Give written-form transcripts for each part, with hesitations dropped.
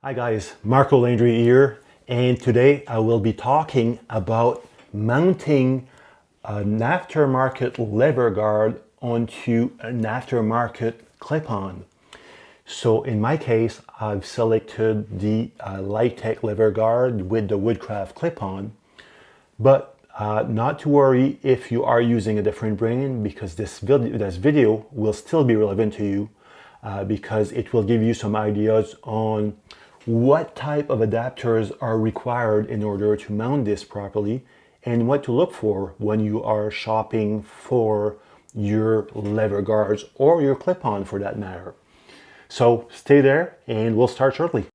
Hi guys, Marco Landry here, and today I will be talking about mounting an aftermarket lever guard onto an aftermarket clip-on. So in my case, I've selected the LighTech lever guard with the Woodcraft clip-on, but not to worry if you are using a different brand, because this video will still be relevant to you because it will give you some ideas on what type of adapters are required in order to mount this properly and what to look for when you are shopping for your lever guards or your clip-on for that matter. So stay there and we'll start shortly.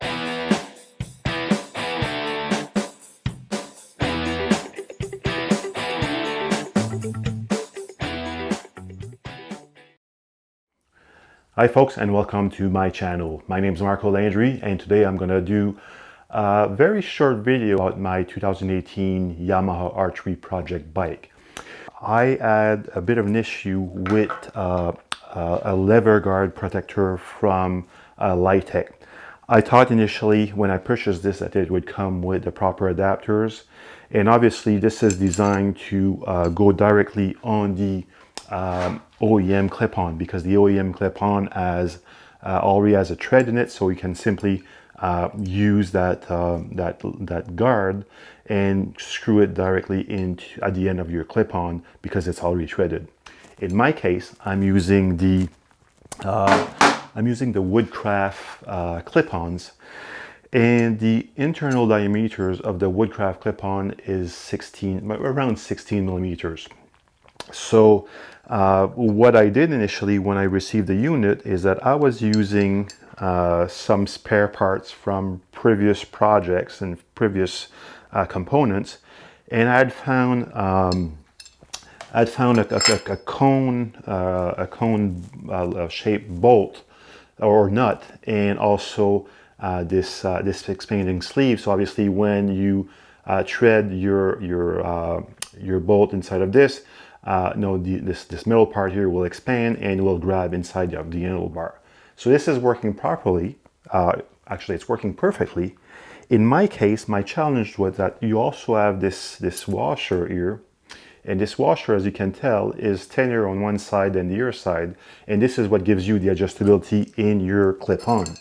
Hi folks, and welcome to my channel. My name is Marco Landry, and today I'm going to do a very short video about my 2018 Yamaha R3 project bike. I had a bit of an issue with a lever guard protector from LighTech. I thought initially when I purchased this that it would come with the proper adapters, and obviously this is designed to go directly on the OEM clip-on, because the OEM clip-on already has a thread in it, so you can simply use that guard and screw it directly into at the end of your clip-on because it's already threaded. In my case, I'm using the Woodcraft clip-ons, and the internal diameters of the Woodcraft clip-on is around 16 millimeters. So what I did initially when I received the unit is that I was using some spare parts from previous projects and previous components, and I'd found a cone shaped bolt or nut, and also this expanding sleeve. So obviously when you thread your bolt inside of this, this middle part here will expand and will grab inside of the handlebar. So this is working properly. Actually, it's working perfectly. In my case, my challenge was that you also have this washer here, and this washer, as you can tell, is thinner on one side than the other side, and this is what gives you the adjustability in your clip-on.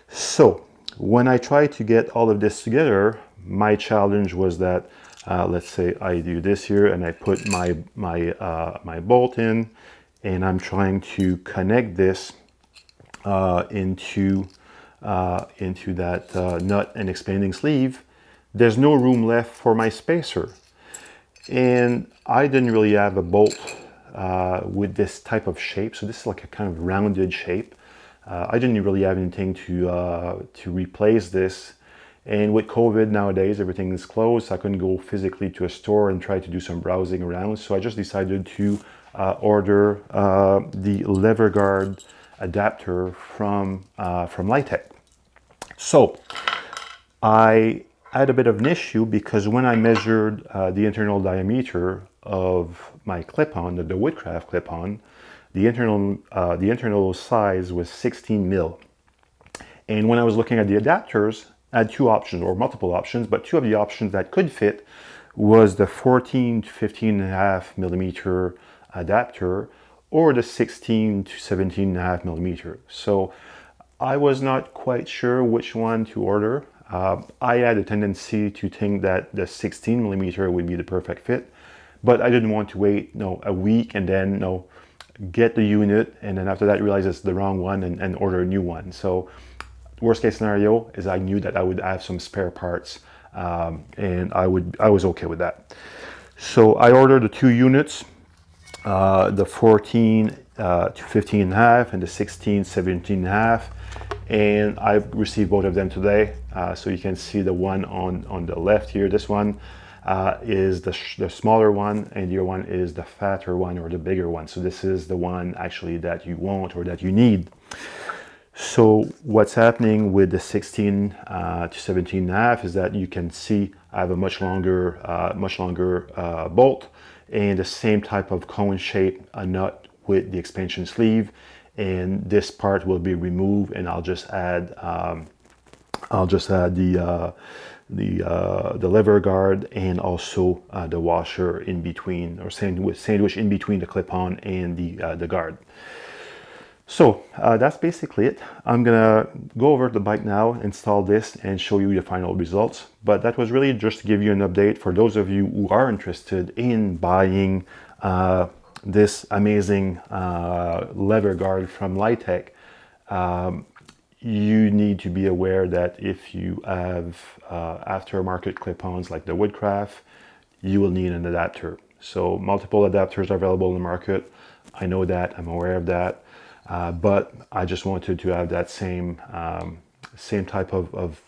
So when I tried to get all of this together, my challenge was that let's say I do this here and I put my bolt in, and I'm trying to connect this into that nut and expanding sleeve. There's no room left for my spacer, and I didn't really have a bolt with this type of shape. So this is like a kind of rounded shape. I didn't really have anything to replace this. And with COVID nowadays, everything is closed. So I couldn't go physically to a store and try to do some browsing around. So I just decided to order the lever guard adapter from LighTech. So I had a bit of an issue because when I measured the internal diameter of my clip-on, the Woodcraft clip-on, the internal size was 16 mil. And when I was looking at the adapters, I had two options, or multiple options, but two of the options that could fit was the 14 to 15.5 millimeter adapter or the 16 to 17.5 millimeter. So I was not quite sure which one to order. I had a tendency to think that the 16 millimeter would be the perfect fit, but I didn't want to wait a week and then get the unit, and then after that realize it's the wrong one and order a new one. So worst case scenario is I knew that I would have some spare parts, and I was okay with that. So I ordered the two units, the 14 to 15.5 and the 16, 17.5, and I received both of them today. So you can see the one on the left here. This one is the smaller one, and the other one is the fatter one or the bigger one. So this is the one actually that you want or that you need. So what's happening with the 16 to 17.5 is that you can see I have a much longer bolt and the same type of cone shape nut with the expansion sleeve, and this part will be removed, and I'll just add I'll just add the lever guard and also the washer in between, or sandwich in between the clip-on and the guard. So that's basically it. I'm gonna go over the bike now, install this, and show you the final results. But that was really just to give you an update for those of you who are interested in buying this amazing lever guard from LighTech. You need to be aware that if you have aftermarket clip-ons like the Woodcraft, you will need an adapter. So multiple adapters are available in the market. I know that, I'm aware of that. But I just wanted to have that same type of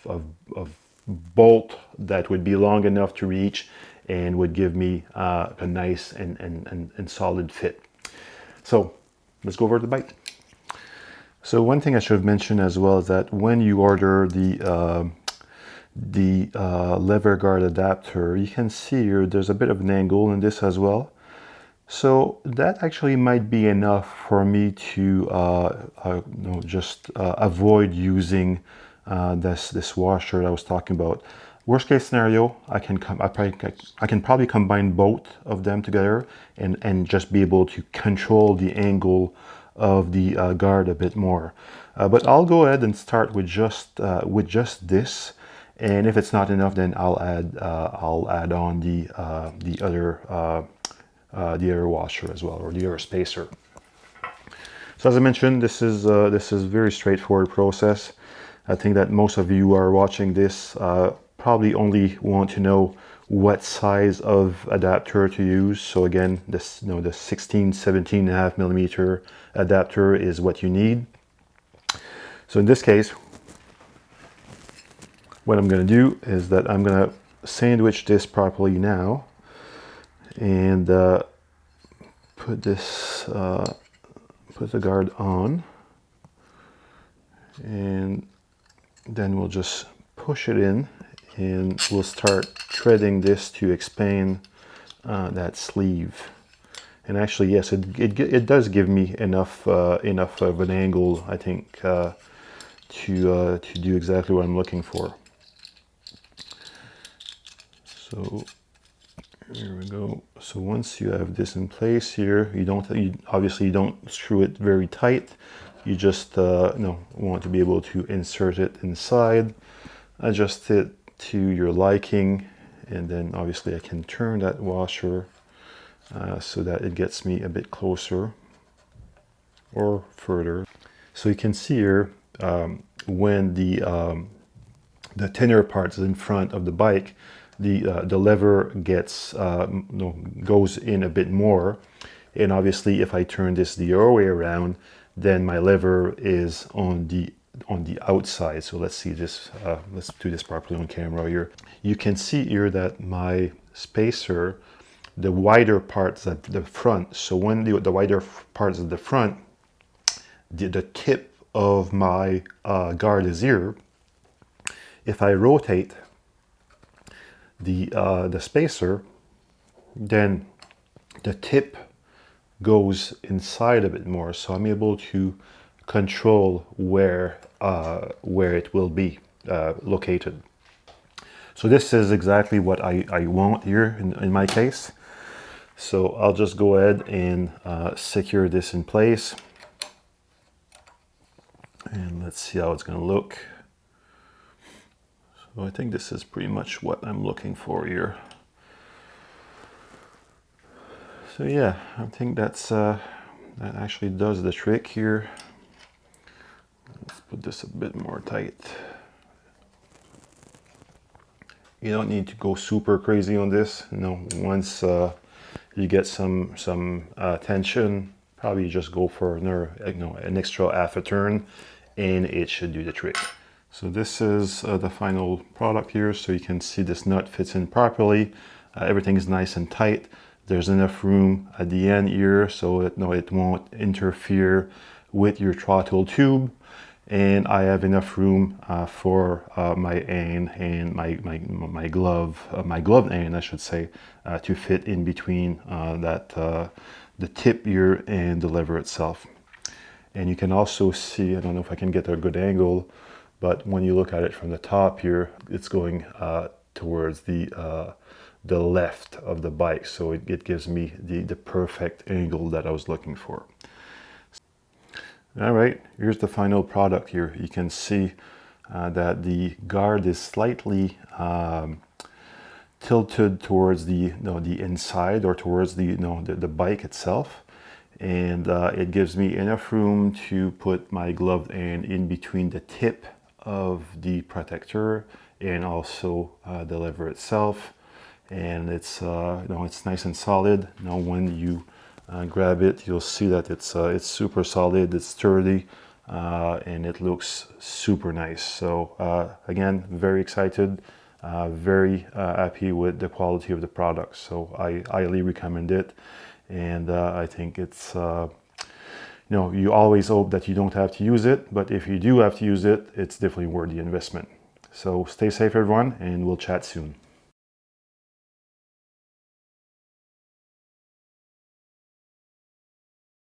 bolt that would be long enough to reach and would give me a nice and solid fit. So let's go over the bike. So one thing I should have mentioned as well is that when you order the lever guard adapter, you can see here there's a bit of an angle in this as well. So that actually might be enough for me to just avoid using this washer that I was talking about. Worst case scenario, I can probably combine both of them together and just be able to control the angle of the guard a bit more. But I'll go ahead and start with just this, and if it's not enough, then I'll add on the other washer as well, or the other spacer. So as I mentioned, this is very straightforward process. I think that most of you who are watching this probably only want to know what size of adapter to use. So again, the 17.5 millimeter adapter is what you need. So in this case, what I'm going to do is that I'm going to sandwich this properly now, and put the guard on, and then we'll just push it in, and we'll start threading this to expand that sleeve. And actually, yes, it does give me enough of an angle, I think, to do exactly what I'm looking for. So here we go. So once you have this in place here, obviously you don't screw it very tight. You just want to be able to insert it inside, adjust it to your liking, and then obviously I can turn that washer so that it gets me a bit closer or further. So you can see here when the thinner parts in front of the bike, the lever goes in a bit more, and obviously if I turn this the other way around, then my lever is on the outside. So let's see this. Let's do this properly on camera here. You can see here that my spacer, the wider parts at the front. So when the wider parts at the front, the tip of my guard is here. If I rotate the spacer, then the tip goes inside a bit more, so I'm able to control where it will be located. So this is exactly what I want here in my case. So I'll just go ahead and secure this in place, and let's see how it's going to look. So I think this is pretty much what I'm looking for here. So yeah, I think that actually does the trick here. Let's put this a bit more tight. You don't need to go super crazy on this. Once you get some tension, probably just go for an extra half a turn, and it should do the trick. So this is the final product here. So you can see this nut fits in properly. Everything is nice and tight. There's enough room at the end here, so it won't interfere with your throttle tube. And I have enough room for my hand and my glove hand, I should say, to fit in between the tip here and the lever itself. And you can also see, I don't know if I can get a good angle, but when you look at it from the top here, it's going towards the left of the bike, so it gives me the perfect angle that I was looking for. All right, here's the final product here. You can see that the guard is slightly tilted towards the the inside, or towards the the bike itself, and it gives me enough room to put my gloved hand in between the tip of the protector and also the lever itself. And it's it's nice and solid. Now when you grab it, you'll see that it's super solid, it's sturdy, and it looks super nice. So again, very excited, very happy with the quality of the product. So I highly recommend it, and I think it's you always hope that you don't have to use it, but if you do have to use it, it's definitely worth the investment. So stay safe, everyone, and we'll chat soon.